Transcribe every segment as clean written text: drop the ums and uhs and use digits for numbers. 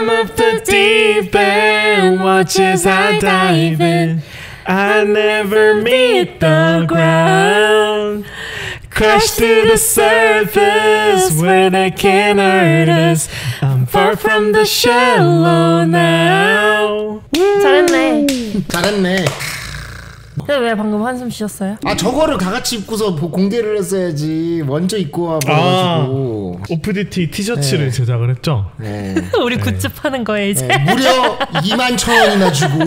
bottom of the deep end, watch as I dive in. I never meet the ground. Crash to the surface where they can't hurt us. I'm far from the shallow now. 잘했네. 잘했네. 근데 왜 방금 한숨 쉬셨어요? 아 저거를 다 같이 입고서 공개를 했어야지. 먼저 입고 와버려가지고. 오프디티 티셔츠를 제작을 했죠. 네. 우리 굿즈 파는 거예요 이제. 네. 무려 21,000원이나 주고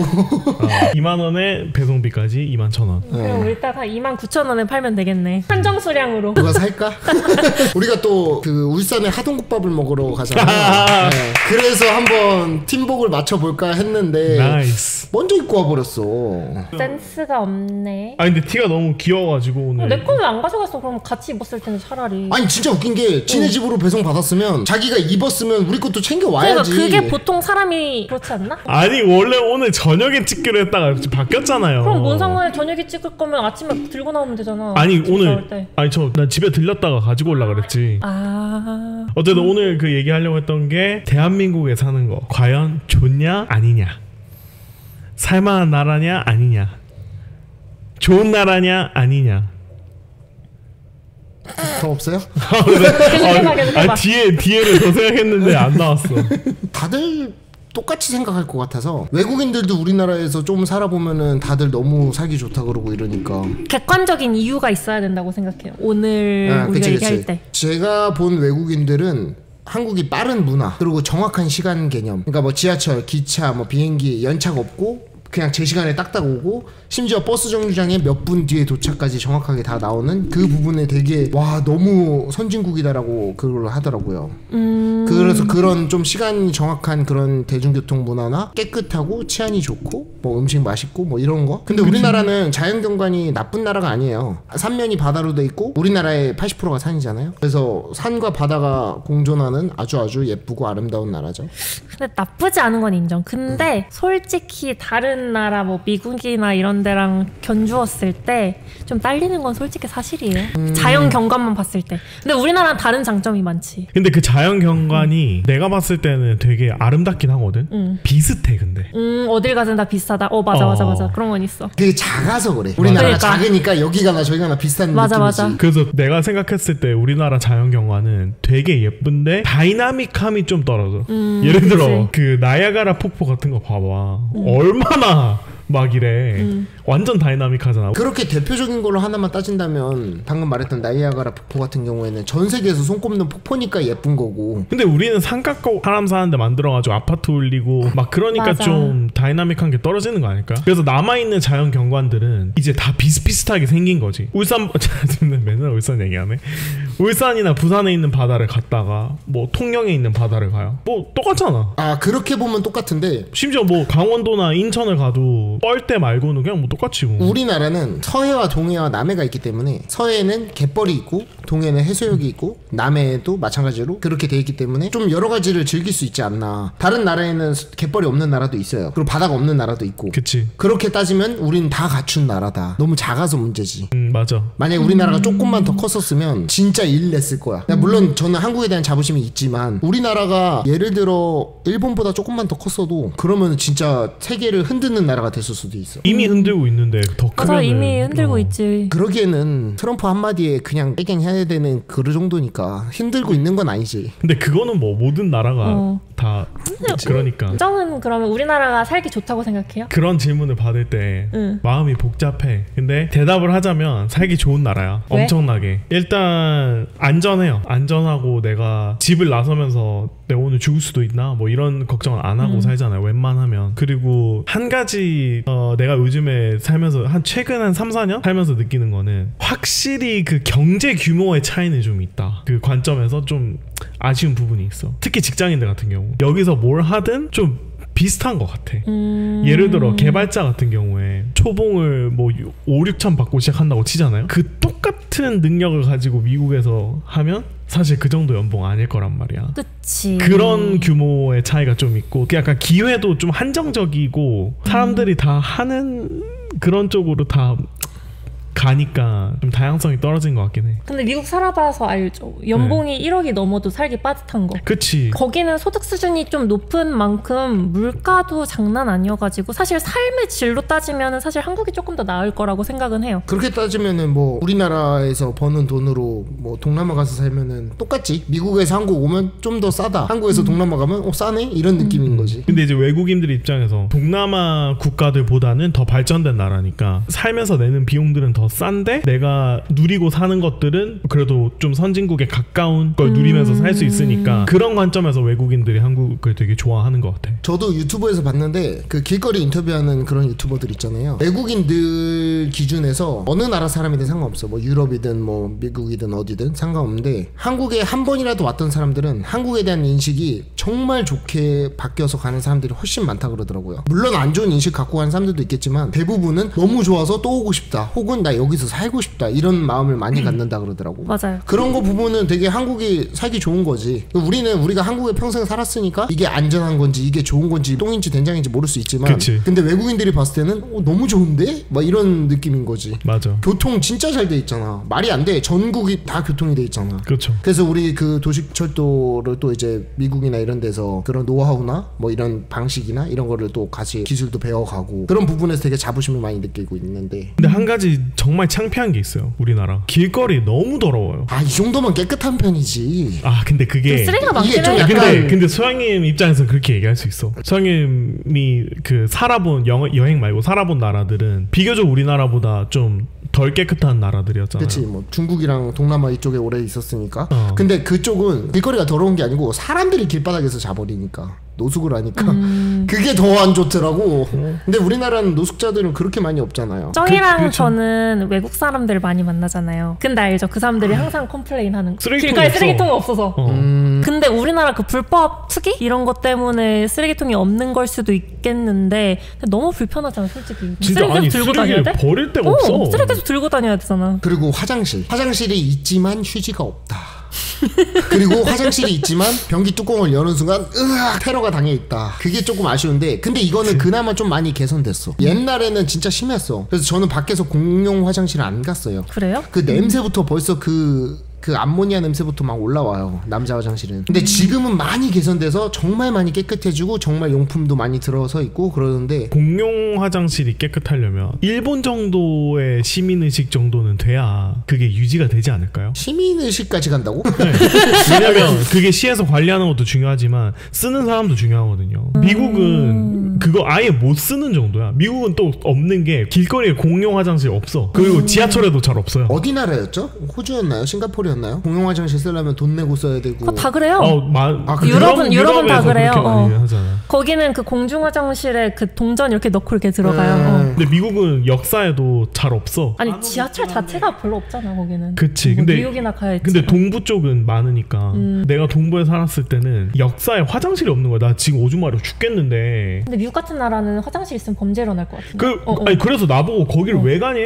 2만원에 배송비까지 21,000원. 그럼 우리 딱 한 29,000원에 팔면 되겠네. 한정 수량으로. 누가 살까? 우리가 또 그 울산에 하동국밥을 먹으러 가잖아요. 네. 그래서 한번 팀복을 맞춰볼까 했는데 나이스. 먼저 입고 와버렸어. 센스가 없네. 아 근데 티가 너무 귀여워가지고 오늘. 내 거 왜 안 가져갔어? 그럼 같이 입었을 텐데 차라리. 아니 진짜 웃긴 게 지네 집으로 배송 받았으면 자기가 입었으면 우리 것도 챙겨 와야지. 그러니까 그게 보통 사람이 그렇지 않나? 아니 원래 오늘 저녁에 찍기로 했다가 바뀌었잖아요. 그럼 뭔 상관에 저녁에 찍을 거면 아침에 들고 나오면 되잖아. 아니 오늘 아니 나 집에 들렸다가 가지고 올라 그랬지. 아 어쨌든 오늘 그 얘기하려고 했던 게 대한민국에 사는 거 과연 좋냐 아니냐, 살만한 나라냐 아니냐, 좋은 나라냐 아니냐. 더 없어요? 뒤에를 더 생각했는데 안 나왔어. 다들 똑같이 생각할 것 같아서 외국인들도 우리나라에서 좀 살아보면은 다들 너무 살기 좋다 그러고 이러니까 객관적인 이유가 있어야 된다고 생각해요. 오늘 우리가 얘기할 때 제가 본 외국인들은 한국이 빠른 문화 그리고 정확한 시간 개념, 그러니까 뭐 지하철, 기차, 뭐 비행기 연차가 없고 그냥 제 시간에 딱딱 오고 심지어 버스 정류장에 몇 분 뒤에 도착까지 정확하게 다 나오는 그 부분에 되게 와 너무 선진국이다라고 그걸 하더라고요. 그래서 그런 좀 시간이 정확한 그런 대중교통 문화나 깨끗하고 치안이 좋고 뭐 음식 맛있고 뭐 이런 거. 근데 우리나라는 자연경관이 나쁜 나라가 아니에요. 삼면이 바다로 돼 있고 우리나라의 80%가 산이잖아요. 그래서 산과 바다가 공존하는 아주 예쁘고 아름다운 나라죠. 근데 나쁘지 않은 건 인정. 근데 솔직히 다른 나라 뭐 미국이나 이런 데랑 견주었을 때 좀 딸리는 건 솔직히 사실이에요. 자연 경관만 봤을 때. 근데 우리나라는 다른 장점이 많지. 근데 그 자연 경관이 내가 봤을 때는 되게 아름답긴 하거든. 비슷해 근데. 어딜 가든 다 비슷하다. 맞아. 그런 건 있어. 되게 작아서 그래. 우리나라가 작으니까 여기가나 저기가나 비슷한 느낌이지. 맞아. 그래서 내가 생각했을 때 우리나라 자연 경관은 되게 예쁜데 다이나믹함이 좀 떨어져. 예를 들어 그 나야가라 폭포 같은 거 봐봐. 얼마나 막 이래. 완전 다이나믹하잖아. 그렇게 대표적인 걸로 하나만 따진다면 방금 말했던 나이아가라 폭포 같은 경우에는 전 세계에서 손꼽는 폭포니까 예쁜 거고. 근데 우리는 산가고 사람 사는데 만들어가지고 아파트 올리고 막 그러니까 맞아. 좀 다이나믹한 게 떨어지는 거 아닐까? 그래서 남아있는 자연 경관들은 이제 다 비슷비슷하게 생긴 거지. 울산 맨날 울산 얘기하네. 울산이나 부산에 있는 바다를 갔다가 뭐 통영에 있는 바다를 가요. 뭐 똑같잖아. 아 그렇게 보면 똑같은데 심지어 뭐 강원도나 인천을 가도 뻘대 말고는 그냥 뭐 똑같이 뭐. 우리나라는 서해와 동해와 남해가 있기 때문에 서해는 갯벌이 있고 동해는 해수욕이 있고 남해도 마찬가지로 그렇게 돼 있기 때문에 좀 여러 가지를 즐길 수 있지 않나. 다른 나라에는 갯벌이 없는 나라도 있어요. 그리고 바다가 없는 나라도 있고. 그치. 그렇게 따지면 우린 다 갖춘 나라다. 너무 작아서 문제지. 맞아. 만약에 우리나라가 조금만 더 컸었으면 진짜 일 냈을 거야. 물론 저는 한국에 대한 자부심이 있지만 우리나라가 예를 들어 일본보다 조금만 더 컸어도 그러면 진짜 세계를 흔드는 나라가 됐을 수도 있어. 이미 흔들고 있는데 더 크면 맞아, 이미 흔들고 있지. 그러기에는 트럼프 한마디에 그냥 깨갱 해야 되는 그 정도니까 힘들고 있는 건 아니지. 근데 그거는 뭐 모든 나라가 다 그러니까. 정은 그러면 우리나라가 살기 좋다고 생각해요? 그런 질문을 받을 때 마음이 복잡해. 근데 대답을 하자면 살기 좋은 나라야. 왜? 엄청나게. 일단 안전해요. 안전하고 내가 집을 나서면서 내가 오늘 죽을 수도 있나 뭐 이런 걱정을 안 하고 살잖아요. 웬만하면. 그리고 한 가지 내가 요즘에 살면서 최근 한 3-4년 살면서 느끼는 거는 확실히 그 경제 규모의 차이는 좀 있다. 그 관점에서 좀 아쉬운 부분이 있어. 특히 직장인들 같은 경우 여기서 뭘 하든 좀 비슷한 것 같아. 예를 들어 개발자 같은 경우에 초봉을 뭐 5-6천 받고 시작한다고 치잖아요. 그 똑같은 능력을 가지고 미국에서 하면 사실 그 정도 연봉 아닐 거란 말이야. 그치. 그런 규모의 차이가 좀 있고 약간 기회도 좀 한정적이고 사람들이 다 하는 그런 쪽으로 다 가니까 좀 다양성이 떨어진 것 같긴 해. 근데 미국 살아봐서 알죠. 연봉이 1억이 넘어도 살기 빠듯한 거. 그치. 거기는 소득 수준이 좀 높은 만큼 물가도 장난 아니어가지고 사실 삶의 질로 따지면 사실 한국이 조금 더 나을 거라고 생각은 해요. 그렇게 따지면은 뭐 우리나라에서 버는 돈으로 뭐 동남아 가서 살면은 똑같지. 미국에서 한국 오면 좀 더 싸다. 한국에서 동남아 가면 싸네? 이런 느낌인 거지. 근데 이제 외국인들 입장에서 동남아 국가들보다는 더 발전된 나라니까 살면서 내는 비용들은 더 싼데 내가 누리고 사는 것들은 그래도 좀 선진국에 가까운 걸 누리면서 살 수 있으니까 그런 관점에서 외국인들이 한국을 되게 좋아하는 것 같아. 저도 유튜브에서 봤는데 그 길거리 인터뷰하는 그런 유튜버들 있잖아요. 외국인들 기준에서 어느 나라 사람이든 상관없어. 뭐 유럽이든 뭐 미국이든 어디든 상관없는데 한국에 한 번이라도 왔던 사람들은 한국에 대한 인식이 정말 좋게 바뀌어서 가는 사람들이 훨씬 많다 그러더라고요. 물론 안 좋은 인식 갖고 가는 사람들도 있겠지만 대부분은 너무 좋아서 또 오고 싶다. 혹은 나 여기서 살고 싶다. 이런 마음을 많이 갖는다 그러더라고. 맞아요. 그런 거 부분은 되게 한국이 살기 좋은 거지. 우리가 한국에 평생 살았으니까 이게 안전한 건지 이게 좋은 건지 똥인지 된장인지 모를 수 있지만 그치. 근데 외국인들이 봤을 때는 너무 좋은데? 막 이런 느낌인 거지. 맞아. 교통 진짜 잘 돼 있잖아. 말이 안 돼. 전국이 다 교통이 돼 있잖아. 그렇죠. 그래서 우리 그 도시철도를 또 이제 미국이나 이런 데서 그런 노하우나 뭐 이런 방식이나 이런 거를 또 같이 기술도 배워가고 그런 부분에서 되게 자부심을 많이 느끼고 있는데 근데 한 가지 정말 창피한 게 있어요. 우리나라 길거리 너무 더러워요. 이 정도면 깨끗한 편이지. 근데 그게 쓰레기가 이게 많긴 좀 해. 약간 근데 소영님 입장에서 그렇게 얘기할 수 있어. 소영님이 그 살아본 여행 말고 살아본 나라들은 비교적 우리나라보다 좀 덜 깨끗한 나라들이었잖아요. 그치 뭐 중국이랑 동남아 이쪽에 오래 있었으니까. 어. 근데 그쪽은 길거리가 더러운 게 아니고 사람들이 길바닥에서 자버리니까 노숙을 하니까 그게 더 안 좋더라고. 근데 우리나라는 노숙자들은 그렇게 많이 없잖아요. 쩡이랑 저는 외국 사람들 많이 만나잖아요. 근데 알죠? 그 사람들이 항상 컴플레인하는 거. 쓰레기통이 길가에 없어. 쓰레기통이 없어서. 어. 근데 우리나라 그 불법 투기 이런 것 때문에 쓰레기통이 없는 걸 수도 있겠는데 너무 불편하잖아 솔직히. 진짜 쓰레기 계속 들고 다녀야 돼? 버릴 데가 없어. 쓰레기 계속 들고 다녀야 되잖아. 그리고 화장실이 있지만 휴지가 없다. 그리고 화장실이 있지만 변기 뚜껑을 여는 순간 테러가 당해 있다. 그게 조금 아쉬운데 근데 이거는 그나마 좀 많이 개선됐어. 옛날에는 진짜 심했어. 그래서 저는 밖에서 공용 화장실을 안 갔어요. 그래요? 그 냄새부터 벌써 그 암모니아 냄새부터 막 올라와요. 남자 화장실은. 근데 지금은 많이 개선돼서 정말 많이 깨끗해지고 정말 용품도 많이 들어서 있고 그러는데 공용 화장실이 깨끗하려면 일본 정도의 시민의식 정도는 돼야 그게 유지가 되지 않을까요? 시민의식까지 간다고? 네. 왜냐면 그게 시에서 관리하는 것도 중요하지만 쓰는 사람도 중요하거든요. 미국은 그거 아예 못 쓰는 정도야. 미국은 또 없는 게 길거리에 공용 화장실 없어. 그리고 지하철에도 잘 없어요. 어디 나라였죠? 호주였나요? 싱가포르였나요? 공용 화장실 쓰려면 돈 내고 써야 되고. 다 그래요. 유럽은 다 그래요. 그렇게 많이 하잖아. 거기는 그 공중 화장실에 그 동전 이렇게 넣고 이렇게 들어가요. 근데 미국은 역사에도 잘 없어. 아니 지하철 자체가 별로 없잖아 거기는. 그치. 뭐 근데 뉴욕이나 가야지. 근데 동부 쪽은 많으니까 내가 동부에 살았을 때는 역사에 화장실이 없는 거야. 나 지금 오줌 마려 죽겠는데. 근데 미국 같은 나라는 화장실 있으면 범죄 일어날 것 같은데. 아니 그래서 나보고 거기를 왜 가니?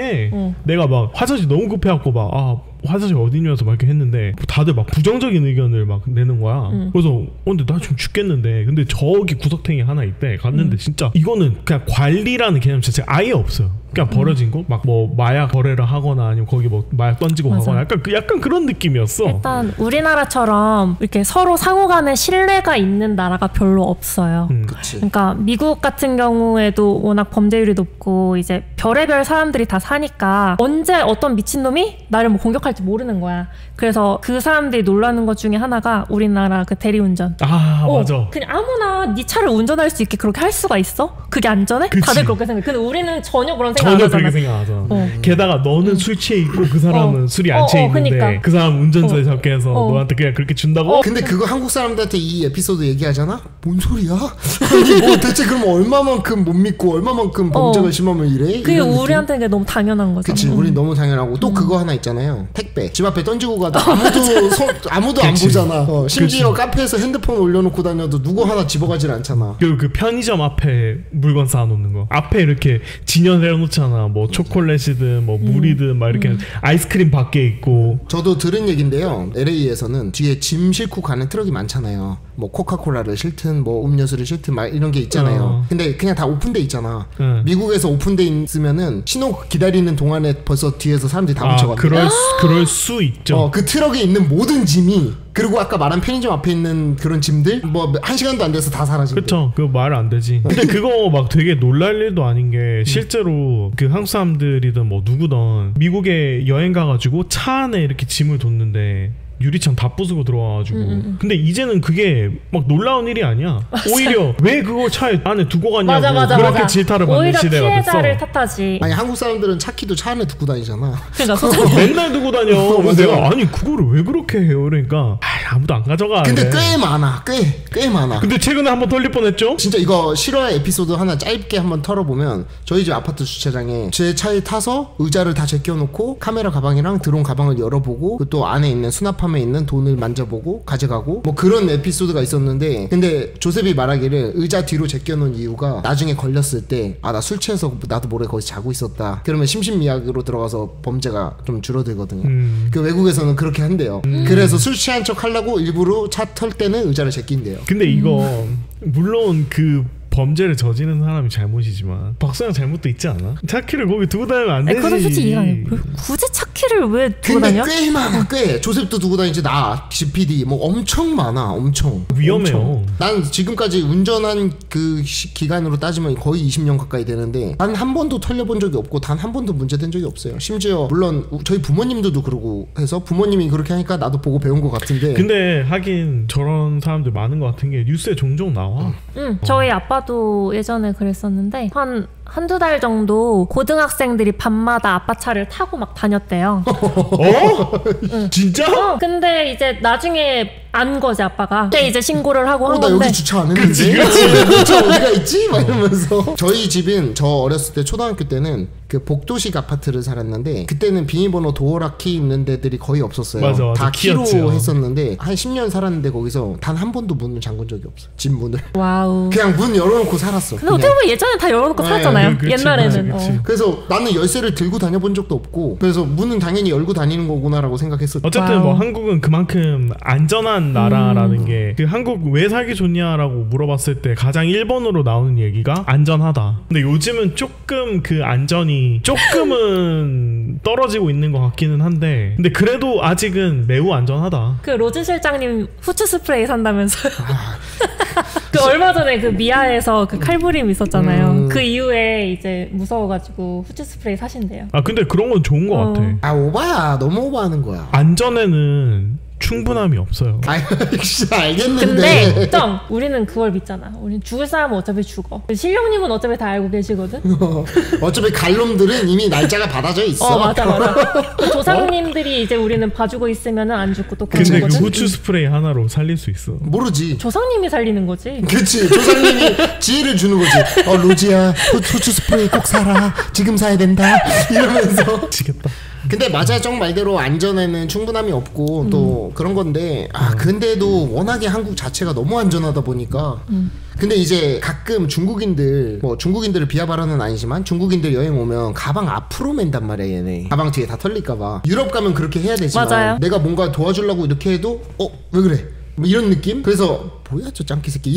내가 막 화장실 너무 급해갖고 막 화장실 어디냐면서 막 이렇게 했는데 다들 막 부정적인 의견을 막 내는 거야. 그래서 근데 나 지금 죽겠는데 근데 저기 구석탱이 하나 있대. 갔는데 진짜 이거는 그냥 관리라는 개념 자체가 아예 없어요. 그냥 버려진 거? 막 뭐 마약 거래를 하거나 아니면 거기 뭐 마약 던지고 맞아. 가거나 약간 그런 느낌이었어. 일단 우리나라처럼 이렇게 서로 상호간에 신뢰가 있는 나라가 별로 없어요. 그치. 그러니까 미국 같은 경우에도 워낙 범죄율이 높고 이제 별의별 사람들이 다 사니까 언제 어떤 미친놈이 나를 뭐 공격할지 모르는 거야. 그래서 그 사람들이 놀라는 것 중에 하나가 우리나라 그 대리운전. 맞아. 그냥 아무나 네 차를 운전할 수 있게 그렇게 할 수가 있어? 그게 안전해? 그치. 다들 그렇게 생각해. 근데 우리는 전혀 그런 생각 안 전혀 하잖아. 그렇게 생각 안 하잖아. 게다가 너는 술 취해 있고 그 사람은 술이 안 취해 있는데 그러니까. 그 사람 운전자에 잡게 해서 너한테 그냥 그렇게 준다고? 근데 그거 한국 사람들한테 이 에피소드 얘기하잖아? 뭔 소리야? 아니 뭐 대체 그럼 얼마만큼 못 믿고 얼마만큼 범죄가 심하면 이래? 그게 이런 느낌? 우리한테는 그게 너무 당연한 거죠. 그치 우리 너무 당연하고 또 그거 하나 있잖아요. 택배 집 앞에 던지고 가도 아무도 안 그치. 보잖아. 심지어 카페에서 핸드폰 올려놓고 다녀도 누구 하나 집어가질 않잖아. 그리고 그 편의점 앞에 물건 쌓아놓는 거 앞에 이렇게 진열해놓지 그렇잖아. 뭐 초콜릿이든 뭐 물이든 막 이렇게 아이스크림 밖에 있고. 저도 들은 얘긴데요. LA에서는 뒤에 짐 싣고 가는 트럭이 많잖아요. 뭐 코카콜라를 싣든 뭐 음료수를 싣든 막 이런 게 있잖아요. 근데 그냥 다 오픈돼 있잖아. 미국에서 오픈돼 있으면은 신호 기다리는 동안에 벌써 뒤에서 사람들이 다 뭉쳐가지고. 그럴 수 있죠. 그 트럭에 있는 모든 짐이, 그리고 아까 말한 편의점 앞에 있는 그런 짐들 뭐 1시간도 안 돼서 다 사라진대. 그쵸. 그거 말 안 되지. 근데 그거 막 되게 놀랄 일도 아닌 게 실제로 그 한국 사람들이든 뭐 누구든 미국에 여행 가가지고 차 안에 이렇게 짐을 뒀는데 유리창 다 부수고 들어와가지고 근데 이제는 그게 막 놀라운 일이 아니야. 오히려 왜 그걸 차에 안에 두고 갔냐고 그렇게 질타를 받는 시대가 됐어. 오히려 피해자를 탓하지. 아니 한국 사람들은 차 키도 차 안에 두고 다니잖아. 그러니까 맨날 두고 다녀. 내가 아니 그거를 왜 그렇게 해요? 그러니까 아무도 안 가져가. 근데 꽤 많아. 꽤 많아. 근데 최근에 한번 털릴 뻔했죠. 진짜 이거 실화 에피소드 하나 짧게 한번 털어보면, 저희 집 아파트 주차장에 제 차에 타서 의자를 다 제껴놓고 카메라 가방이랑 드론 가방을 열어보고 또 안에 있는 수납함에 있는 돈을 만져보고 가져가고 뭐 그런 에피소드가 있었는데, 근데 조셉이 말하기를 의자 뒤로 제껴놓은 이유가 나중에 걸렸을 때 나 술 취해서 나도 모르게 거기서 자고 있었다, 그러면 심신미약으로 들어가서 범죄가 좀 줄어들거든요. 그 외국에서는 그렇게 한대요. 그래서 술 취한 척 하려고 일부러 차 털 때는 의자를 제낀대요. 근데 이거 물론 그 범죄를 저지른 사람이 잘못이지만 박사장 잘못도 있지 않아? 차키를 거기 두고 다니면 안 되지. 그건 솔직히 이해가 안 해. 굳이 차키를 왜 두고 다녀? 근데 꽤 많아. 꽤 조셉도 두고 다니지, 나, GPD 뭐 엄청 많아. 엄청 위험해요. 엄청. 난 지금까지 운전한 그 기간으로 따지면 거의 20년 가까이 되는데 단 한 번도 털려본 적이 없고 단 한 번도 문제된 적이 없어요. 심지어 물론 저희 부모님들도 그러고 해서 부모님이 그렇게 하니까 나도 보고 배운 것 같은데. 근데 하긴 저런 사람들 많은 것 같은 게 뉴스에 종종 나와. 저희 아빠도 예전에 그랬었는데 한두 달 정도 고등학생들이 밤마다 아빠 차를 타고 막 다녔대요. 진짜? 근데 이제 나중에 안 거지 아빠가. 그때 이제 신고를 하고 한 나 건데. 여기 주차 안 했는데. 주차 어디가 있지? 막 이러면서. 저희 집은 저 어렸을 때 초등학교 때는 그 복도식 아파트를 살았는데 그때는 비밀번호 도어락 키 있는 데들이 거의 없었어요. 맞아. 다 키로 키였죠. 했었는데 한 10년 살았는데 거기서 단 한 번도 문을 잠근 적이 없어. 집 문을. 와우. 그냥 문 열어놓고 살았어. 근데 어떻게 보면 예전에 다 열어놓고 살았잖아요. 그치, 옛날에는. 그치. 그래서 나는 열쇠를 들고 다녀본 적도 없고, 그래서 문은 당연히 열고 다니는 거구나라고 생각했었죠. 어쨌든 와우. 뭐 한국은 그만큼 안전한 나라라는 게 그 한국 왜 살기 좋냐라고 물어봤을 때 가장 1번으로 나오는 얘기가 안전하다. 근데 요즘은 조금 그 안전이 조금은 떨어지고 있는 것 같기는 한데 근데 그래도 아직은 매우 안전하다. 그 로즈 실장님 후추 스프레이 산다면서요. 그 얼마 전에 그 미아에서 그 칼부림 있었잖아요. 그 이후에 이제 무서워가지고 후추 스프레이 사신대요. 근데 그런 건 좋은 것 같아. 오바야. 너무 오바하는 거야. 안전에는 충분함이 없어요. 알겠는데. 근데 우리는 그걸 믿잖아. 우린 죽을 사람은 어차피 죽어. 실령님은 어차피 다 알고 계시거든. 어차피 갈놈들은 이미 날짜가 받아져 있어. 맞아. 조상님들이 이제 우리는 봐주고 있으면은 안 죽고 또 그런 근데 그 거거든. 후추 스프레이 하나로 살릴 수 있어. 모르지. 조상님이 살리는 거지. 그치. 조상님이 지혜를 주는 거지. 로지야, 후추 스프레이 꼭 사라. 지금 사야 된다. 이러면서. 미치겠다. 근데 맞아, 정 말대로 안전에는 충분함이 없고 또 그런 건데 근데도 워낙에 한국 자체가 너무 안전하다 보니까 근데 이제 가끔 중국인들 뭐 중국인들을 비하발언은 아니지만 중국인들 여행 오면 가방 앞으로 맨단 말이야. 얘네 가방 뒤에 다 털릴까봐. 유럽 가면 그렇게 해야 되지만 맞아요. 내가 뭔가 도와주려고 이렇게 해도 왜 그래? 뭐 이런 느낌? 그래서 뭐야 저 짱키 새끼.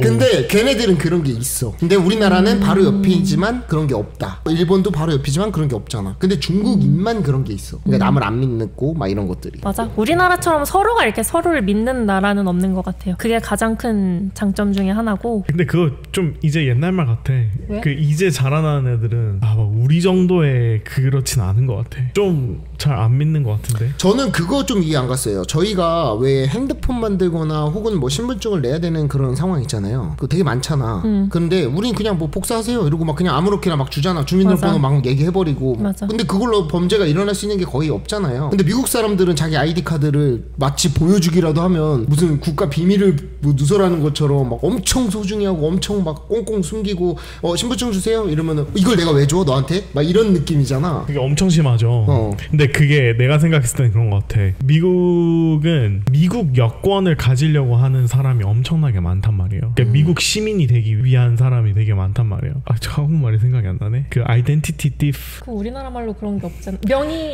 근데 걔네들은 그런 게 있어. 근데 우리나라는 바로 옆이지만 그런 게 없다. 일본도 바로 옆이지만 그런 게 없잖아. 근데 중국인만 그런 게 있어. 그러니까 남을 안 믿고 막 이런 것들이. 맞아. 우리나라처럼 서로가 이렇게 서로를 믿는 나라는 없는 것 같아요. 그게 가장 큰 장점 중에 하나고. 근데 그거 좀 이제 옛날 말 같아. 왜? 그 이제 자라나는 애들은 막 우리 정도의 그렇진 않은 것 같아. 좀 잘 안 믿는 것 같은데. 저는 그거 좀 이해 안 갔어요. 저희가 왜 핸드폰 만들거나 혹은 뭐 신분증을 내야 되는 그런 상황 있잖아요. 그거 되게 많잖아. 근데 우린 그냥 뭐 복사하세요 이러고 막 그냥 아무렇게나 막 주잖아. 주민등록번호 막 얘기해버리고. 맞아. 근데 그걸로 범죄가 일어날 수 있는 게 거의 없잖아요. 근데 미국 사람들은 자기 아이디 카드를 마치 보여주기라도 하면 무슨 국가 비밀을 뭐 누설하는 것처럼 막 엄청 소중히 하고 엄청 막 꽁꽁 숨기고 신분증 주세요 이러면은 이걸 내가 왜 줘 너한테? 막 이런 느낌이잖아. 그게 엄청 심하죠. 근데 그게 내가 생각했을 때는 그런 것 같아. 미국은 미국 여권을 여권을 가지려고 하는 사람이 엄청나게 많단 말이에요. 그러니까 미국 시민이 되기 위한 사람이 되게 많단 말이에요. 아, 저 한국말이 생각이 안 나네. 그 아이덴티티 띠프. 그 우리나라 말로 그런 게 없잖아.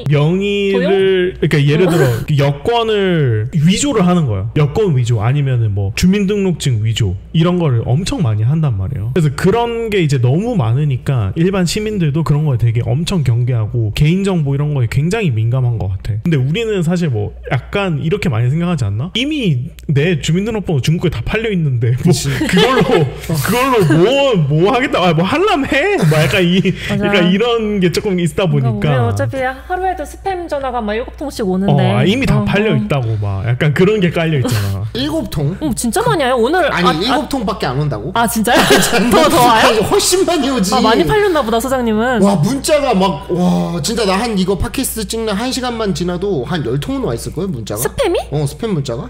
명의를 그러니까 예를 들어 여권을 위조를 하는 거예요. 여권 위조 아니면은 뭐 주민등록증 위조 이런 거를 엄청 많이 한단 말이에요. 그래서 그런 게 이제 너무 많으니까 일반 시민들도 그런 거에 되게 엄청 경계하고 개인정보 이런 거에 굉장히 민감한 것 같아. 근데 우리는 사실 뭐 약간 이렇게 많이 생각하지 않나? 이미 내 주민등록번호 중국에 다 팔려 있는데 뭐 그걸로 뭐 하겠다, 뭐 할람 해? 뭐 약간 그러니까 이런 게 조금 있다 보니까. 우리 어차피 하루에도 스팸 전화가 막 7통씩 오는데. 이미 다 팔려 있다고 막 약간 그런 게 깔려 있잖아. 7통? 진짜 많이 와요. 오늘 아니 7통밖에 안 온다고? 아 진짜요? 더 와요? 훨씬 많이 오지. 아 많이 팔렸나 보다 소장님은. 와 문자가 막 와 진짜 나 한 이거 팟캐스트 찍는 1시간만 지나도 한 10통은 와 있을 거예요 문자가. 스팸이? 스팸 문자가.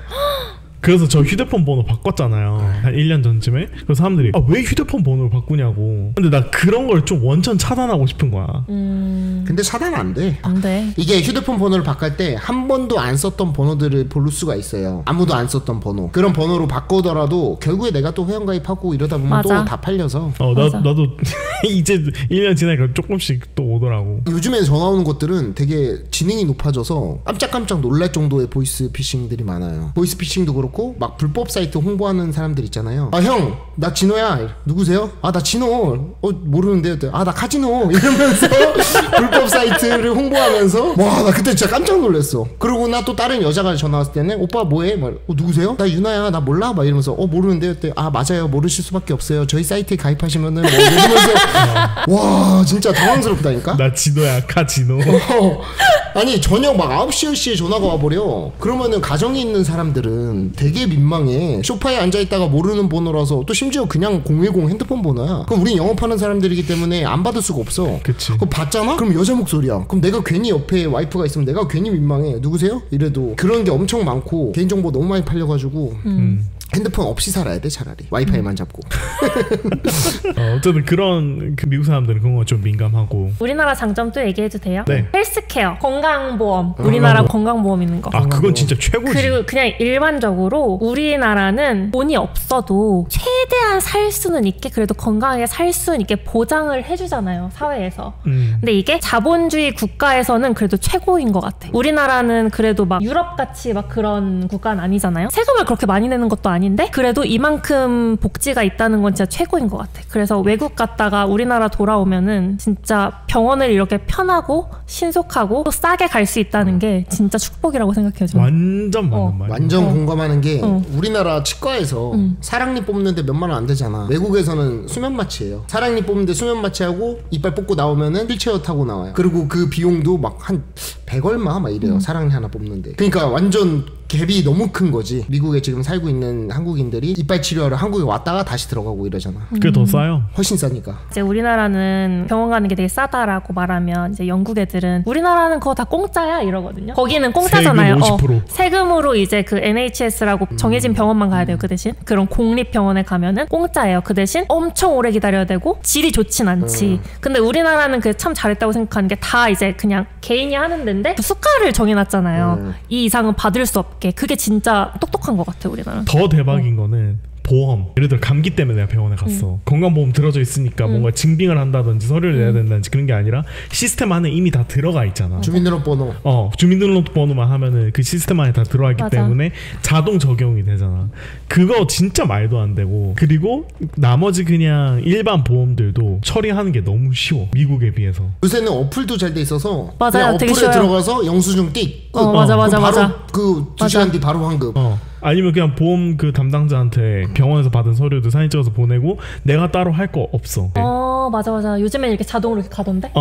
그래서 저 휴대폰 번호 바꿨잖아요. 한 1년 전쯤에. 그래서 사람들이 왜 휴대폰 번호를 바꾸냐고. 근데 나 그런 걸 좀 원천 차단하고 싶은 거야. 근데 차단 안 돼. 안 돼. 이게 휴대폰 번호를 바꿀 때 한 번도 안 썼던 번호들을 볼 수가 있어요. 아무도 안 썼던 번호. 그런 번호로 바꾸더라도 결국에 내가 또 회원가입하고 이러다 보면 또 다 팔려서. 나도 이제 1년 지나니까 조금씩 또 오더라고. 요즘에 전화 오는 것들은 되게 지능이 높아져서 깜짝깜짝 놀랄 정도의 보이스 피싱들이 많아요. 보이스 피싱도 그렇고 막 불법 사이트 홍보하는 사람들 있잖아요. 아 형 나 진호야. 누구세요? 아 나 진호. 모르는데요. 아 나 카지노. 이러면서 불법 사이트를 홍보하면서 와 나 그때 진짜 깜짝 놀랐어. 그러고 나 또 다른 여자가 전화 왔을 때는 오빠 뭐해? 막 누구세요? 나 유나야. 나 몰라? 막 이러면서 모르는데요. 아 맞아요. 모르실 수밖에 없어요. 저희 사이트에 가입하시면은 뭐 이러면서 와 진짜 당황스럽다니까. 나 진호야. 카지노. 아니 저녁 막 9시 10시에 전화가 와버려. 그러면은 가정이 있는 사람들은 되게 민망해. 소파에 앉아있다가 모르는 번호라서 또 심지어 그냥 010 핸드폰 번호야. 그럼 우린 영업하는 사람들이기 때문에 안 받을 수가 없어. 그치. 그럼 받잖아? 그럼 여자 목소리야. 그럼 내가 괜히 옆에 와이프가 있으면 내가 괜히 민망해. 누구세요? 이래도 그런 게 엄청 많고 개인정보 너무 많이 팔려가지고 핸드폰 없이 살아야 돼 차라리. 와이파이만 잡고. 어쨌든 그런 미국 사람들은 그런 거 좀 민감하고. 우리나라 장점도 얘기해도 돼요? 네. 헬스케어, 건강보험. 우리나라 건강보험 있는 거. 아 그건 진짜 최고지. 그리고 그냥 일반적으로 우리나라는 돈이 없어도 최대한 살 수는 있게, 그래도 건강하게 살 수는 있게 보장을 해주잖아요 사회에서. 근데 이게 자본주의 국가에서는 그래도 최고인 것 같아. 우리나라는 그래도 막 유럽같이 막 그런 국가는 아니잖아요. 세금을 그렇게 많이 내는 것도 아닌데 그래도 이만큼 복지가 있다는 건 진짜 최고인 것 같아. 그래서 외국 갔다가 우리나라 돌아오면은 진짜 병원을 이렇게 편하고 신속하고 또 싸게 갈 수 있다는 게 진짜 축복이라고 생각해요 저는. 완전 맞는 말이야. 완전 공감하는 게 우리나라 치과에서 사랑니 뽑는데 몇만 원 안 되잖아. 외국에서는 수면 마취예요. 사랑니 뽑는데 수면 마취하고 이빨 뽑고 나오면은 휠체어 타고 나와요. 그리고 그 비용도 막 한 100얼마 막 이래요. 사랑니 하나 뽑는데. 그러니까 완전 갭이 너무 큰 거지. 미국에 지금 살고 있는 한국인들이 이빨 치료하러 한국에 왔다가 다시 들어가고 이러잖아. 그게 더 싸요. 훨씬 싸니까. 이제 우리나라는 병원 가는 게 되게 싸다라고 말하면 이제 영국 애들은 우리나라는 그거 다 공짜야 이러거든요. 거기는 공짜잖아요. 세금 50%. 세금으로 이제 그 NHS라고 정해진 병원만 가야 돼요. 그 대신 그런 공립병원에 가면은 공짜예요. 그 대신 엄청 오래 기다려야 되고 질이 좋진 않지. 근데 우리나라는 그 참 잘했다고 생각하는 게 다 이제 그냥 개인이 하는 데인데 그 수가를 정해놨잖아요. 이 이상은 받을 수 없게. 그게 진짜 똑똑한 것 같아 우리나라. 더 대박인 거는 보험. 예를 들어 감기 때문에 내가 병원에 갔어. 건강보험 들어져 있으니까 뭔가 증빙을 한다든지 서류를 내야 된다든지 그런 게 아니라 시스템 안에 이미 다 들어가 있잖아. 주민등록번호. 주민등록번호만 하면은 그 시스템 안에 다 들어가 있기 때문에 자동 적용이 되잖아. 그거 진짜 말도 안 되고. 그리고 나머지 그냥 일반 보험들도 처리하는 게 너무 쉬워. 미국에 비해서. 요새는 어플도 잘 돼 있어서 맞아요. 그냥 되게 어플에 쉬워요. 들어가서 영수증 띡. 맞아. 바로 그 2시간 뒤 바로 환급. 아니면 그냥 보험 그 담당자한테 병원에서 받은 서류도 사진 찍어서 보내고 내가 따로 할 거 없어. 맞아. 요즘엔 이렇게 자동으로 이렇게 가던데?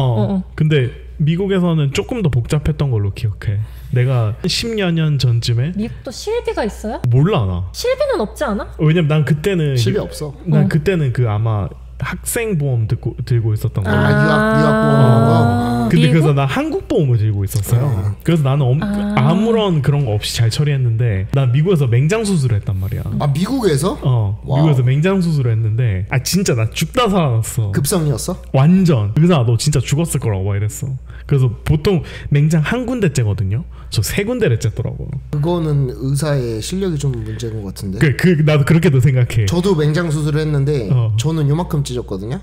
근데 미국에서는 조금 더 복잡했던 걸로 기억해. 내가 10여 년 전쯤에. 미국도 실비가 있어요? 몰라 나. 실비는 없지 않아? 왜냐면 난 그때는 실비 없어. 난 그때는 그 아마 학생 보험 들고 있었던 거야. 유학 보험. 근데 그래서 나 한국 보험을 들고 있었어요. 그래서 나는 아무런 그런 거 없이 잘 처리했는데 난 미국에서 맹장 수술을 했단 말이야. 아 미국에서? 미국에서 맹장 수술을 했는데 진짜 나 죽다 살아났어. 급성이었어? 완전. 의사 너 진짜 죽었을 거라고 막 이랬어. 그래서 보통 맹장 한 군데째거든요. 저 3군데를 쨌더라고. 그거는 의사의 실력이 좀 문제인 것 같은데. 나도 그렇게도 생각해. 저도 맹장 수술을 했는데 저는 요만큼 찢었거든요.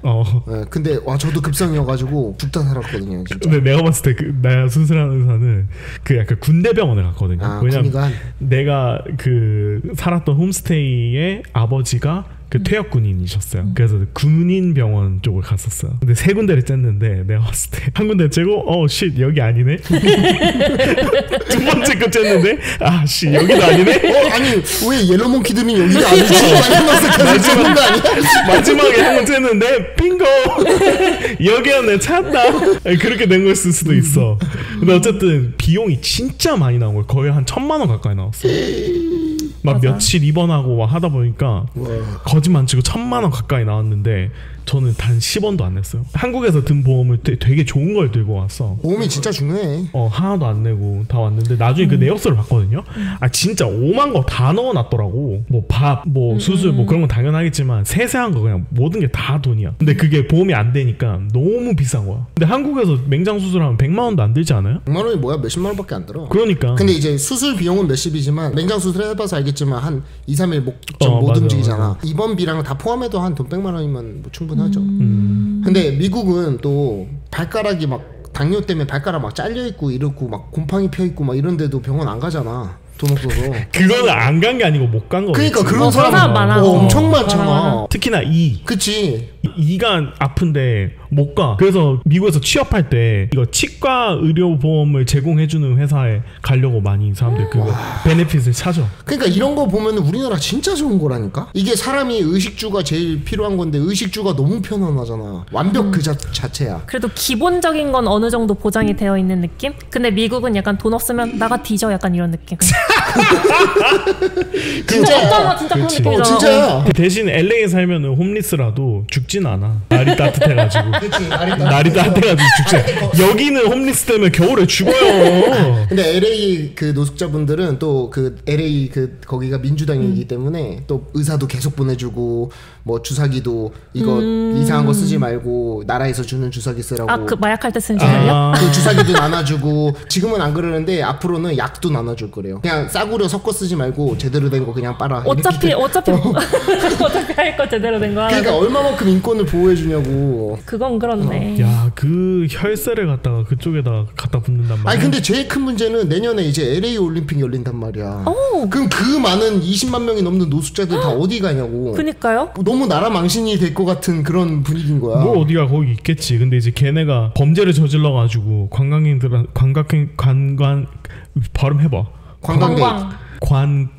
네, 근데 와 저도 급성이어가지고 죽다 살았거든요. 진짜. 근데 내가 봤을 때 내가 수술하는 의사는 그 약간 군대 병원을 갔거든요. 왜냐면 군의관. 내가 그 살았던 홈스테이의 아버지가 그 퇴역 군인이셨어요. 그래서 군인 병원 쪽을 갔었어요. 근데 3군데를 쨌는데 내가 봤을 때 한 군데 째고 쉿 여기 아니네. 두 번째 거 쨌는데 쉿 여기도 아니네. 아니 왜 옐로몬키들은 여기가 아니지? 마지막에 한 번 쨌는데 빙고 여기였네 찾다. 그렇게 된 거였을 수도 있어. 근데 어쨌든 비용이 진짜 많이 나온 거예요. 거의 한 1,000만 원 가까이 나왔어. 막 맞아. 며칠 입원하고 막 하다 보니까 거짓말 안 치고 1,000만 원 가까이 나왔는데 저는 단 10원도 안 냈어요. 한국에서 든 보험을 되게 좋은 걸 들고 왔어. 보험이 진짜 중요해. 하나도 안 내고 다 왔는데 나중에 그 내역서를 봤거든요. 진짜 오만 거 다 넣어놨더라고. 뭐 밥, 뭐 수술, 뭐 그런 건 당연하겠지만 세세한 거 그냥 모든 게 다 돈이야. 근데 그게 보험이 안 되니까 너무 비싼 거야. 근데 한국에서 맹장 수술하면 100만 원도 안 들지 않아요? 100만 원이 뭐야? 몇십만 원밖에 안 들어. 그러니까. 근데 이제 수술 비용은 몇십이지만 맹장 수술 해봐서 알겠지만 한 2, 3일 못 맞아, 움직이잖아. 맞아. 입원비랑 다 포함해도 한 돈 100만 원이면 뭐 충분하죠. 근데 미국은 또 발가락이 막 당뇨 때문에 발가락 막 잘려 있고 이렇고 막 곰팡이 펴 있고 막 이런데도 병원 안 가잖아. 돈 없어서. 그거는 안 간 게 아니고 못 간 거겠지. 그러니까 그런 사람 많아. 엄청 많잖아. 특히나 이 그치. 이가 아픈데 못 가. 그래서 미국에서 취업할 때 이거 치과 의료 보험을 제공해주는 회사에 가려고 많이 사람들 그거 베네핏을 찾아. 그러니까 이런 거 보면 우리나라 진짜 좋은 거라니까. 이게 사람이 의식주가 제일 필요한 건데 의식주가 너무 편안하잖아. 완벽 그 자체야. 그래도 기본적인 건 어느 정도 보장이 되어 있는 느낌? 근데 미국은 약간 돈 없으면 나가 뒤져 약간 이런 느낌. 진짜. 어떤 진짜 그런 그치. 느낌이잖아. 진짜야. 대신 LA에 살면은 홈리스라도 죽진 않아. 날이 따뜻해가지고. 그치. 날이 따뜻해가지고 죽지. 여기는 홈리스 때문에 겨울에 죽어요. 근데 LA 그 노숙자분들은 또 그 LA 그 거기가 민주당이기 때문에 또 의사도 계속 보내주고 뭐 주사기도 이거 이상한 거 쓰지 말고 나라에서 주는 주사기 쓰라고. 그 마약할 때 쓰는 주사기요? 그 주사기도 나눠주고 지금은 안 그러는데 앞으로는 약도 나눠줄 거래요. 그냥 싸구려 섞어 쓰지 말고 제대로 된 거 그냥 빨아. 어차피 어차피 할 거 제대로 된 거 하나. 그러니까 얼마만큼 인권을 보호해 주냐고. 그건 그렇네. 야, 그 혈세를 갖다가 그쪽에다 갖다 붓는단 말이야. 아니 근데 제일 큰 문제는 내년에 이제 LA 올림픽 열린단 말이야. 그럼 그 많은 20만 명이 넘는 노숙자들 다 어디 가냐고. 그니까요. 너무 나라 망신이 될 것 같은 그런 분위기인 거야. 뭐 어디가 거기 있겠지. 근데 이제 걔네가 범죄를 저질러 가지고 관광 발음해봐.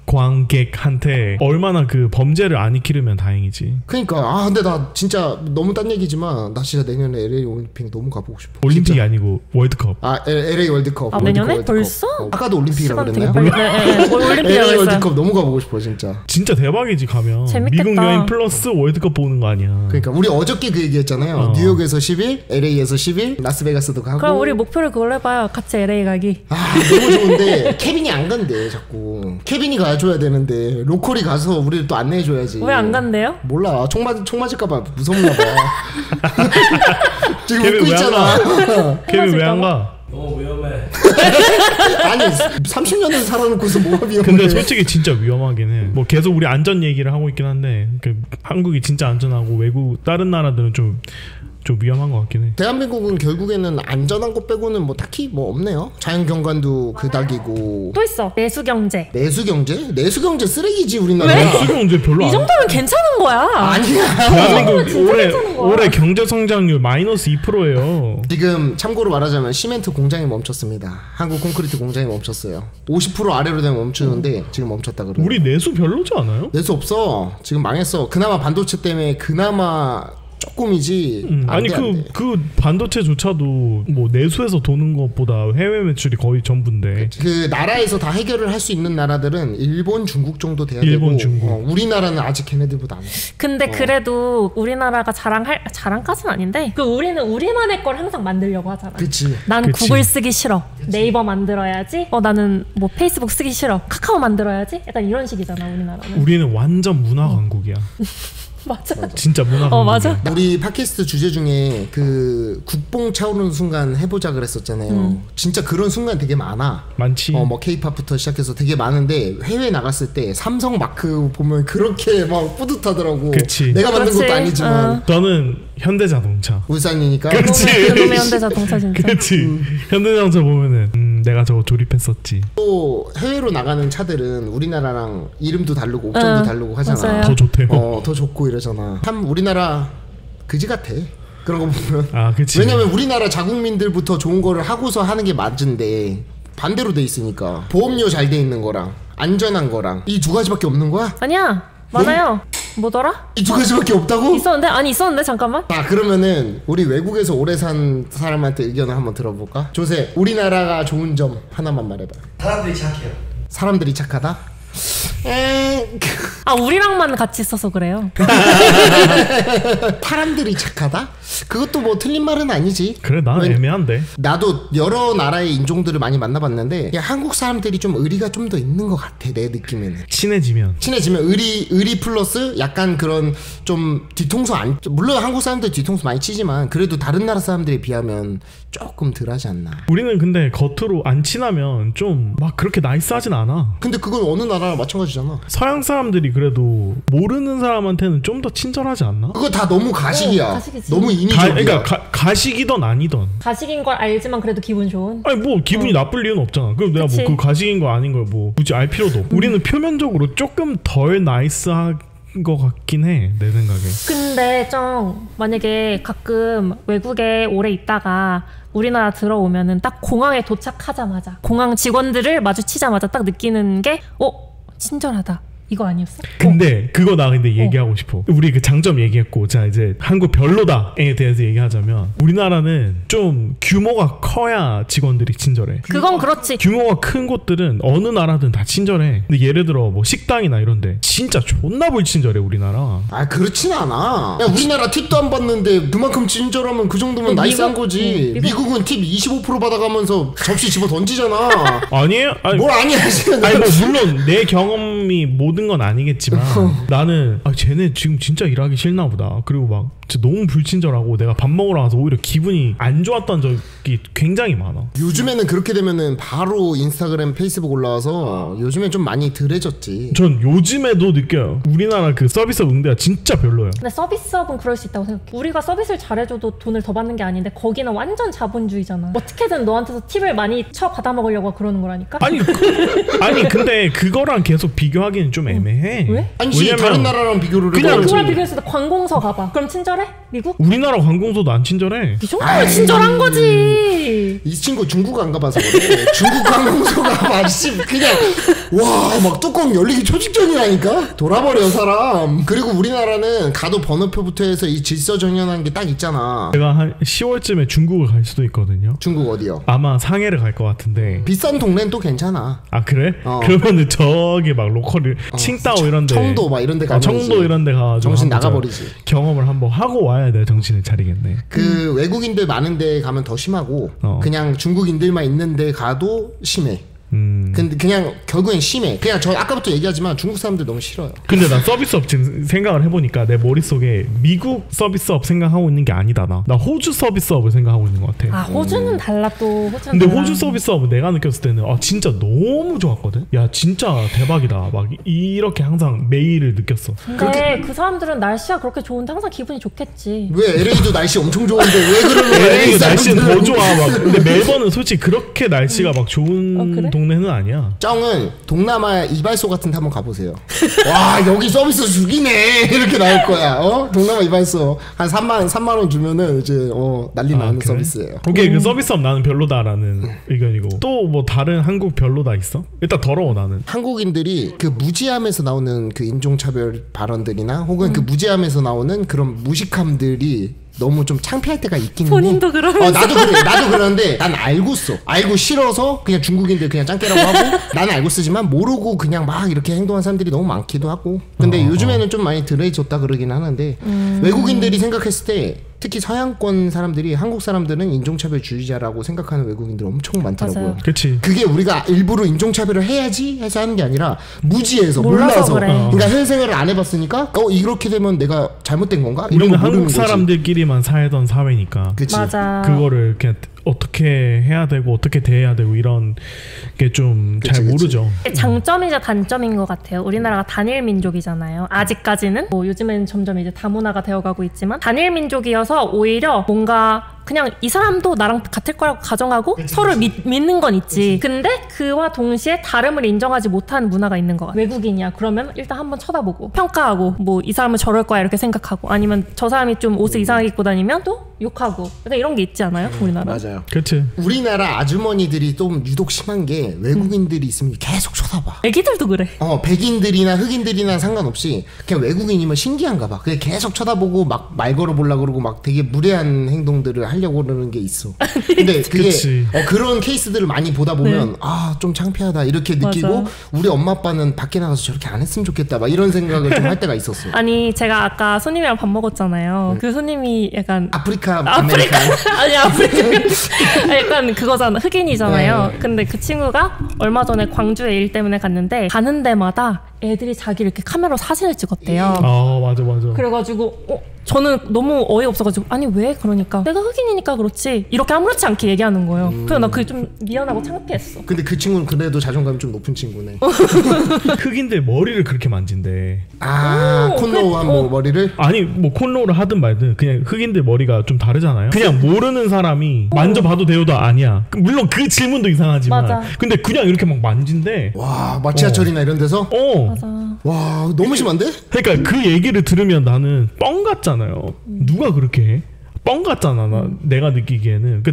관광객한테 얼마나 그 범죄를 안 익히려면 다행이지. 그러니까 근데 나 진짜 너무 딴 얘기지만 나 진짜 내년에 LA 올림픽 너무 가보고 싶어. 올림픽이 진짜. 아니고 월드컵. LA 월드컵. 내년에? 월드컵. 벌써? 아까도 올림픽이라고 시간 그랬나요? 되게 빨리. 올림픽이라고 LA 했어요. 월드컵 너무 가보고 싶어 진짜. 진짜 대박이지 가면. 재밌겠다. 미국 여행 플러스 월드컵 보는 거 아니야. 그러니까 우리 어저께 그 얘기했잖아요. 뉴욕에서 10일, LA에서 10일, 라스베가스도 가고. 그럼 우리 목표를 그걸로 해봐요. 같이 LA 가기. 너무 좋은데 케빈이 안 간대 자꾸. 케빈이 가줘야 되는데 로컬이 가서 우리를 또 안내해줘야지. 왜 안 간대요? 몰라. 총 맞을까봐 무섭나 봐. 지금 케빈 웃고 왜 안 있잖아. 케빈 왜 안 가? 너무 위험해. 아니 30년을 살아놓고서 뭐가 위험해. 근데 솔직히 진짜 위험하긴 해. 뭐 계속 우리 안전 얘기를 하고 있긴 한데 한국이 진짜 안전하고 외국 다른 나라들은 좀 위험한 것 같긴 해. 대한민국은 결국에는 안전한 것 빼고는 뭐 딱히 뭐 없네요. 자연경관도 그닥이고. 또 있어. 내수경제. 내수경제? 내수경제 쓰레기지 우리나라. 수경제 별로 이 안. 정도면 괜찮은 거야. 아니야. 대한민국 올해 경제 성장률 마이너스 2%예요. 지금 참고로 말하자면 시멘트 공장이 멈췄습니다. 한국 콘크리트 공장이 멈췄어요. 50% 아래로 되면 멈추는데 지금 멈췄다 그러네. 우리 내수 별로지 않아요? 낼 수 없어. 지금 망했어. 그나마 반도체 때문에 그나마 조금이지. 아니 그 반도체조차도 뭐 내수에서 도는 것보다 해외 매출이 거의 전부인데. 그 나라에서 다 해결을 할 수 있는 나라들은 일본, 중국 정도 돼야 일본, 되고. 중국. 우리나라는 아직 걔네들보다 안 돼. 근데 그래도 우리나라가 자랑까지는 아닌데 우리는 우리만의 걸 항상 만들려고 하잖아. 그치. 난 그치. 구글 쓰기 싫어. 네이버 만들어야지. 나는 뭐 페이스북 쓰기 싫어. 카카오 만들어야지. 약간 이런 식이잖아 우리나라는. 우리는 완전 문화 강국이야. 맞아. 진짜 문화 맞아. 우리 팟캐스트 주제 중에 그 국뽕 차오르는 순간 해보자 그랬었잖아요. 진짜 그런 순간 되게 많아. 많지. 뭐 케이팝부터 시작해서 되게 많은데 해외 나갔을 때 삼성 마크 보면 그렇게 막 뿌듯하더라고. 그치. 내가 만든 그렇지. 것도 아니지만 저는 현대자동차. 울산이니까. 그렇지. 그놈의 현대자동차 진짜. 그렇지. 현대자동차 보면은 내가 저거 조립했었지. 또 해외로 나가는 차들은 우리나라랑 이름도 다르고 옵션도 다르고 하잖아. 맞아요. 더 좋대요. 더 좋고 이러잖아. 참 우리나라 그지 같아. 그런 거 보면. 아, 그치. 왜냐면 우리나라 자국민들부터 좋은 거를 하고서 하는 게 맞은데 반대로 돼 있으니까 보험료 잘 돼 있는 거랑 안전한 거랑 이 두 가지밖에 없는 거야? 아니야. 많아요. 뭐더라? 이 두 가지밖에 없다고? 있었는데? 아니 있었는데 잠깐만. 그러면은 우리 외국에서 오래 산 사람한테 의견을 한번 들어볼까? 조세, 우리나라가 좋은 점 하나만 말해봐. 사람들이 착해요. 사람들이 착하다? 우리랑만 같이 있어서 그래요. 사람들이 착하다? 그것도 뭐 틀린 말은 아니지. 그래, 난 애매한데. 나도 여러 나라의 인종들을 많이 만나봤는데 그냥 한국 사람들이 좀 의리가 좀 더 있는 것 같아, 내 느낌에는. 친해지면 의리 플러스 약간 그런 좀 뒤통수 안, 물론 한국 사람들 뒤통수 많이 치지만 그래도 다른 나라 사람들에 비하면 조금 덜 하지 않나. 우리는 근데 겉으로 안 친하면 좀 막 그렇게 나이스하진 않아. 근데 그건 어느 나라나 마찬가지잖아. 서양 사람들이 그래도 모르는 사람한테는 좀 더 친절하지 않나? 그거 다 너무 가식이야. 가식이지. 너무 인위적이야. 그러니까 가식이던 아니던. 가식인 걸 알지만 그래도 기분 좋은. 아니 뭐 기분이 나쁠 이유는 없잖아. 그럼 내가 그치. 뭐 그 가식인 거 아닌 걸 뭐 굳이 알 필요도 없고. 우리는 표면적으로 조금 덜 나이스한 것 같긴 해, 내 생각에. 근데 좀 만약에 가끔 외국에 오래 있다가 우리나라 들어오면은 딱 공항에 도착하자마자 공항 직원들을 마주치자마자 딱 느끼는 게 친절하다. 이거 아니었어? 근데 그거 나 근데 얘기하고 싶어. 우리 그 장점 얘기했고, 자 이제 한국 별로다에 대해서 얘기하자면 우리나라는 좀 규모가 커야 직원들이 친절해. 그건 그렇지. 규모가 큰 곳들은 어느 나라든 다 친절해. 근데 예를 들어 뭐 식당이나 이런데 진짜 존나 불친절해 우리나라. 그렇진 않아. 야, 우리나라 팁도 안 받는데 그만큼 친절하면 그 정도면 나이스한 거지. 미국은 팁 25% 받아가면서 접시 집어 던지잖아. 아니에요? 아니, 뭘 아니야 지금. 아니 뭐 물론 내 경험이 모든 건 아니겠지만 나는 쟤네 지금 진짜 일하기 싫나 보다. 그리고 막 진짜 너무 불친절하고 내가 밥 먹으러 가서 오히려 기분이 안 좋았던 적이 굉장히 많아. 요즘에는 그렇게 되면은 바로 인스타그램, 페이스북 올라와서 요즘엔 좀 많이 덜해졌지. 전 요즘에도 느껴요. 우리나라 그 서비스업 응대가 진짜 별로야. 근데 서비스업은 그럴 수 있다고 생각해. 우리가 서비스를 잘해줘도 돈을 더 받는 게 아닌데 거기는 완전 자본주의잖아. 어떻게든 너한테서 팁을 많이 받아 먹으려고 그러는 거라니까. 아니 근데 그거랑 계속 비교하기는 좀 애매해. 왜? 아니지, 다른 나라랑 비교를 그냥 해봐야지. 그거랑 비교했을 때 관공서 가봐. 그럼 친절해? 미국? 우리나라 관공서도 안 친절해. 이 정도면 친절한 거지. 이 친구 중국 안 가봐서 그래. 중국 관공서가 맛이 그냥 막 뚜껑 열리기 초직전이라니까. 돌아버려 사람. 그리고 우리나라는 가도 번호표부터 해서 이 질서정연한 게 딱 있잖아. 제가 한 10월쯤에 중국을 갈 수도 있거든요. 중국 어디요? 아마 상해를 갈 것 같은데. 비싼 동네는 또 괜찮아. 아 그래? 그러면은 저기 막 로컬을 칭다오 이런데, 청도 막 이런데 가면 청도 이런데 가가지고 정신 한번 나가버리지. 경험을 한번 하고 와야 내 정신을 차리겠네. 그 외국인들 많은데 가면 더 심하고 그냥 중국인들만 있는데 가도 심해. 근데 그냥 결국엔 심해. 그냥 저 아까부터 얘기하지만 중국 사람들 너무 싫어요. 근데 난 서비스업 지금 생각을 해보니까 내 머릿속에 미국 서비스업 생각하고 있는 게 아니다. 나 호주 서비스업을 생각하고 있는 것 같아. 호주는 달라 또. 호주는 근데 달라. 호주 서비스업은 내가 느꼈을 때는 진짜 너무 좋았거든. 야 진짜 대박이다. 막 이렇게 항상 매일을 느꼈어. 근데 그 사람들은 날씨가 그렇게 좋은데 항상 기분이 좋겠지. 왜 LA도 날씨 엄청 좋은데 왜 그러는 거야? LA 날씨는 더 좋아. 막 근데 멜번은 솔직히 그렇게 날씨가 막 좋은 그래? 동네는 아니야. 쩡은 동남아 이발소 같은 데 한번 가보세요. 와 여기 서비스 죽이네 이렇게 나올 거야. 동남아 이발소 한 3만 원 주면은 이제 난리 나는 그래? 서비스예요. 오케이 그 서비스업 나는 별로다라는 의견이고 또 뭐 다른 한국 별로다 있어? 일단 더러워 나는. 한국인들이 그 무지함에서 나오는 그 인종차별 발언들이나 혹은 그 무지함에서 나오는 그런 무식함들이 너무 좀 창피할 때가 있긴 해. 본인도 그러면서. 나도 그래. 나도 그러는데 난 알고 써. 알고 싫어서 그냥 중국인들 그냥 짱깨라고 하고 나는 알고 쓰지만 모르고 그냥 막 이렇게 행동한 사람들이 너무 많기도 하고. 근데 요즘에는 좀 많이 덜해졌다 그러긴 하는데 외국인들이 생각했을 때 특히 서양권 사람들이 한국 사람들은 인종차별주의자라고 생각하는 외국인들 엄청 많더라고요. 맞아요. 그치. 그게 우리가 일부러 인종차별을 해야지 해서 하는 게 아니라 무지해서 몰라서 그래. 그러니까 해외 생활을 안 해봤으니까 이렇게 되면 내가 잘못된 건가? 이런 우리는 거 모르는 한국 사람들끼리만 살던 사회니까. 그치. 맞아. 그거를 그냥 어떻게 해야 되고 어떻게 대해야 되고 이런 게 좀 잘 모르죠. 장점이자 단점인 것 같아요. 우리나라가 단일 민족이잖아요. 아직까지는 뭐 요즘엔 점점 이제 다문화가 되어가고 있지만 단일 민족이어서 오히려 뭔가 그냥 이 사람도 나랑 같을 거라고 가정하고 서로를 믿는 건 있지. 근데 그와 동시에 다름을 인정하지 못하는 문화가 있는 것 같아. 외국인이야 그러면 일단 한번 쳐다보고 평가하고 뭐 이 사람은 저럴 거야 이렇게 생각하고 아니면 저 사람이 좀 옷을 이상하게 입고 다니면 또 욕하고 그러니까 이런 게 있지 않아요? 우리나라. 맞아요. 그치. 우리나라 아주머니들이 좀 유독 심한 게 외국인들이 있으면 계속 쳐다봐. 애기들도 그래. 백인들이나 흑인들이나 상관없이 그냥 외국인이면 신기한가 봐. 그냥 계속 쳐다보고 막 말 걸어보려고 그러고 막 되게 무례한 행동들을 하려고 그러는 게 있어. 근데 그게 그런 케이스들을 많이 보다 보면 네. 좀 창피하다 이렇게 느끼고 맞아. 우리 엄마 아빠는 밖에 나가서 저렇게 안 했으면 좋겠다 막 이런 생각을 좀 할 때가 있었어. 아니 제가 아까 손님이랑 밥 먹었잖아요. 그 손님이 약간 아프리카 아메리칸 아니 아프리카 약간 그거잖아. 흑인이잖아요. 네. 근데 그 친구가 얼마 전에 광주에 일 때문에 갔는데 가는 데마다 애들이 자기를 이렇게 카메라로 사진을 찍었대요. 맞아. 그래가지고 저는 너무 어이없어가지고 아니 왜 그러니까 내가 흑인이니까 그렇지 이렇게 아무렇지 않게 얘기하는 거예요. 그래서 나 그게 좀 미안하고 창피했어. 근데 그 친구는 그래도 자존감이 좀 높은 친구네. 흑인들 머리를 그렇게 만진대. 콘로우한 뭐 머리를? 아니 뭐 콘로우를 하든 말든 그냥 흑인들 머리가 좀 다르잖아요. 그냥 모르는 사람이 만져봐도 돼요도 아니야. 물론 그 질문도 이상하지만 맞아. 근데 그냥 이렇게 막 만진대. 와 지하철이나 이런 데서? 맞아. 와 너무 심한데? 그러니까 그 얘기를 들으면 나는 뻥 같잖아요. 누가 그렇게 해? 뻥 같잖아. 내가 느끼기에는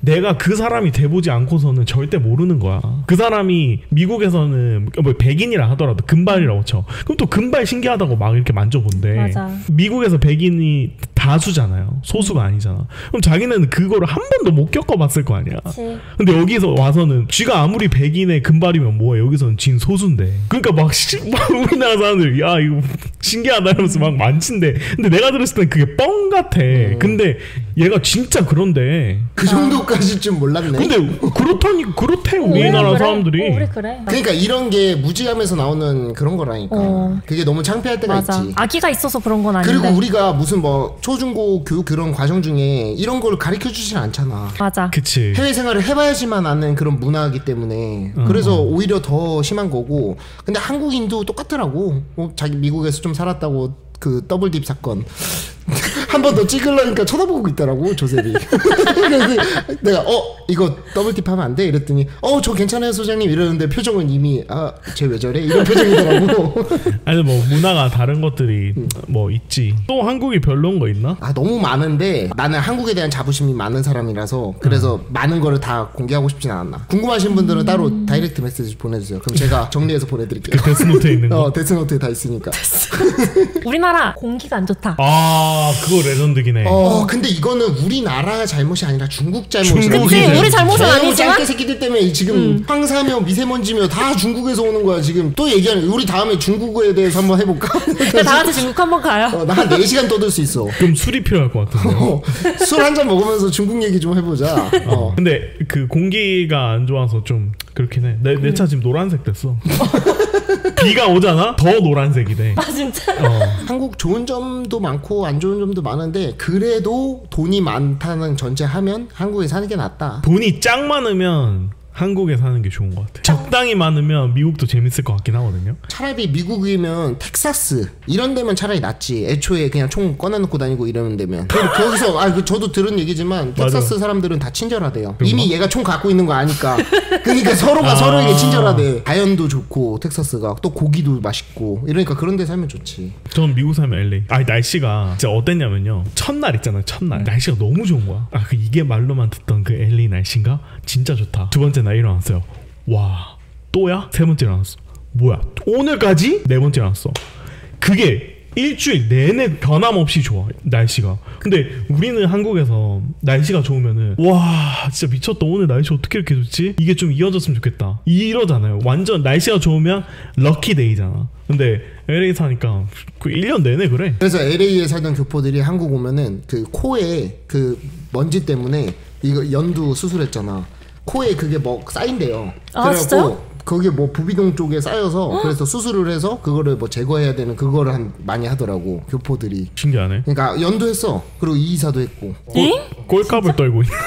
내가 그 사람이 돼보지 않고서는 절대 모르는 거야. 그 사람이 미국에서는 뭐 백인이라 하더라도 금발이라고 쳐. 그럼 또 금발 신기하다고 막 이렇게 만져본대. 맞아. 미국에서 백인이 다수잖아요. 소수가 아니잖아. 그럼 자기는 그거를 한 번도 못 겪어봤을 거 아니야. 그치. 근데 여기서 와서는 쥐가 아무리 백인의 금발이면 뭐해. 여기서는 진 소수인데. 그러니까 막 우리나라 사람들이 야 이거 신기하다 이러면서 막 만진대. 근데 내가 들었을 땐 그게 뻥 같아. 근데 얘가 진짜 그런데 그 정도까지 좀 몰랐네. 근데 그렇대 우리나라 그래. 사람들이. 우리 그래. 그러니까 이런 게 무지하면서 나오는 그런 거라니까. 그게 너무 창피할 때가 맞아. 있지. 아기가 있어서 그런 건 아닌데. 그리고 우리가 무슨 뭐 초중고 교육 그런 과정 중에 이런 걸 가르쳐 주진 않잖아. 맞아. 그치. 해외 생활을 해봐야지만 아는 그런 문화이기 때문에 그래서 오히려 더 심한 거고. 근데 한국인도 똑같더라고. 자기 미국에서 좀 살았다고 그 더블딥 사건 한 번 더 찍으려니까 쳐다보고 있더라고 조셉이. 그래서 내가 이거 더블팁 하면 안 돼? 이랬더니 저 괜찮아요 소장님 이러는데 표정은 이미 쟤 왜 저래? 이런 표정이더라고. 아니 뭐 문화가 다른 것들이 뭐 있지. 또 한국이 별로인 거 있나? 너무 많은데 나는 한국에 대한 자부심이 많은 사람이라서 그래서 많은 거를 다 공개하고 싶진 않았나. 궁금하신 분들은 따로 다이렉트 메시지 보내주세요. 그럼 제가 정리해서 보내드릴게요. 그 데스노트에 있는 거? 데스노트에 다 있으니까. 우리나라 공기가 안 좋다. 그거 레전드긴 해. 근데 이거는 우리나라 잘못이 아니라 중국 잘못이라고. 그치, 우리 잘못은 아니지만 짱깨 새끼들 때문에 지금 황사며 미세먼지며 다 중국에서 오는 거야 지금. 또 얘기하는 우리 다음에 중국어에 대해서 한번 해볼까? 다 같이 중국 한번 가요. 나 한 4시간 떠들 수 있어. 그럼 술이 필요할 것 같은데요. 술 한 잔 먹으면서 중국 얘기 좀 해보자. 근데 그 공기가 안 좋아서 좀 그렇긴 해. 내 차 지금 노란색 됐어. 비가 오잖아? 더 노란색이 돼. 진짜? 한국 좋은 점도 많고 안 좋은 점도 많은데 그래도 돈이 많다는 전제하면 한국에 사는 게 낫다. 돈이 짱 많으면 한국에 사는 게 좋은 것 같아. 적당히 많으면 미국도 재밌을 것 같긴 하거든요. 차라리 미국이면 텍사스 이런 데면 차라리 낫지. 애초에 그냥 총 꺼내놓고 다니고 이러는 데면. 거기서 저도 들은 얘기지만 텍사스 맞아. 사람들은 다 친절하대요. 그런가? 이미 얘가 총 갖고 있는 거 아니까. 그러니까 서로가 서로에게 친절하대. 자연도 좋고 텍사스가 또 고기도 맛있고 이러니까 그런 데 살면 좋지. 전 미국 살면 LA. 날씨가 진짜 어땠냐면요. 첫날 있잖아요. 첫날 날씨가 너무 좋은 거야. 이게 말로만 듣던 그 LA 날씨인가? 진짜 좋다. 두 번째 날 일어났어요. 와 또야? 세 번째 일어났어. 뭐야 오늘까지? 네 번째 일어났어. 그게 일주일 내내 변함없이 좋아 날씨가. 근데 우리는 한국에서 날씨가 좋으면은 와 진짜 미쳤다 오늘 날씨 어떻게 이렇게 좋지? 이게 좀 이어졌으면 좋겠다 이러잖아요. 완전 날씨가 좋으면 럭키데이잖아. 근데 LA 사니까 그 1년 내내 그래. 그래서 LA에 살던 교포들이 한국 오면은 그 코에 그 먼지 때문에 이거 연두 수술했잖아. 코에 그게 뭐 쌓인대요. 아, 진짜요? 거기 뭐 부비동 쪽에 쌓여서 그래서 수술을 해서 그거를 뭐 제거해야 되는 그거를 많이 하더라고 교포들이. 신기하네. 그러니까 연두했어. 그리고 이의사도 했고. 꼴값을 떨고 있는.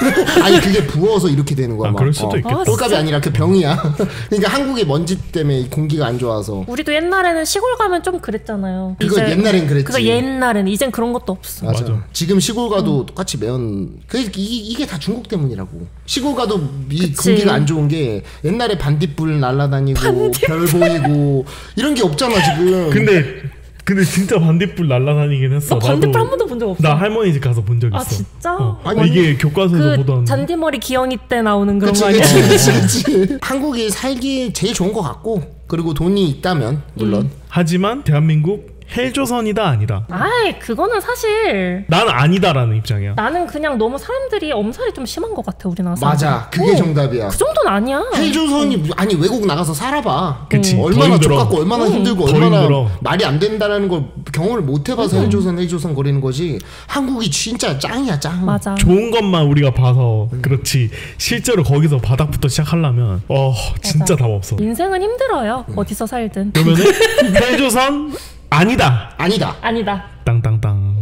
아니 그게 부어서 이렇게 되는 거야. 아, 그럴 수도 있겠다. 꼴값이 아니라 그 병이야. 그러니까 한국의 먼지 때문에 공기가 안 좋아서. 우리도 옛날에는 시골 가면 좀 그랬잖아요. 그거 옛날엔 그랬지. 그거 옛날에는 이젠 그런 것도 없어. 맞아. 지금 시골 가도 똑같이 매연. 이게 다 중국 때문이라고. 시골 가도 이 공기가 안 좋은 게 옛날에 반딧불 날아다니고 별 보이고 이런 게 없잖아 지금. 근데 진짜 반딧불 날아다니긴 했어. 나 반딧불 한 번도 본 적 없어. 나 할머니 집 가서 본 적 있어. 아 진짜? 아니, 이게 교과서에서 보던 그 잔디머리 기영이 때 나오는 그런 그치, 거 아니야? 그치. 한국이 살기 제일 좋은 것 같고 그리고 돈이 있다면 물론. 하지만 대한민국 헬조선이다 아니다. 아이 그거는 사실 난 아니다라는 입장이야. 나는 그냥 너무 사람들이 엄살이 좀 심한 것 같아 우리나라 사람들. 맞아. 그게 정답이야. 그 정도는 아니야. 헬조선이 아니 외국 나가서 살아봐. 그치. 얼마나 더 힘들어. 족같고 얼마나 힘들고 더 얼마나 힘들어. 말이 안 된다라는 걸 경험을 못 해봐서 헬조선 거리는 거지. 한국이 진짜 짱이야 짱. 맞아. 좋은 것만 우리가 봐서 그렇지 실제로 거기서 바닥부터 시작하려면 진짜 답 없어. 인생은 힘들어요. 어디서 살든. 그러면은 헬조선 아니다. 아니다. 땅땅땅.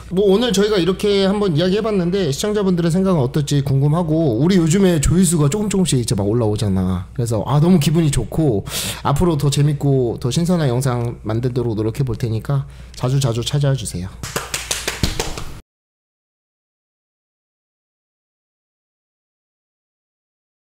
뭐 오늘 저희가 이렇게 한번 이야기해봤는데 시청자분들의 생각은 어떨지 궁금하고 우리 요즘에 조회수가 조금씩 이제 막 올라오잖아. 그래서 너무 기분이 좋고 앞으로 더 재밌고 더 신선한 영상 만들도록 노력해 볼 테니까 자주 찾아와 주세요.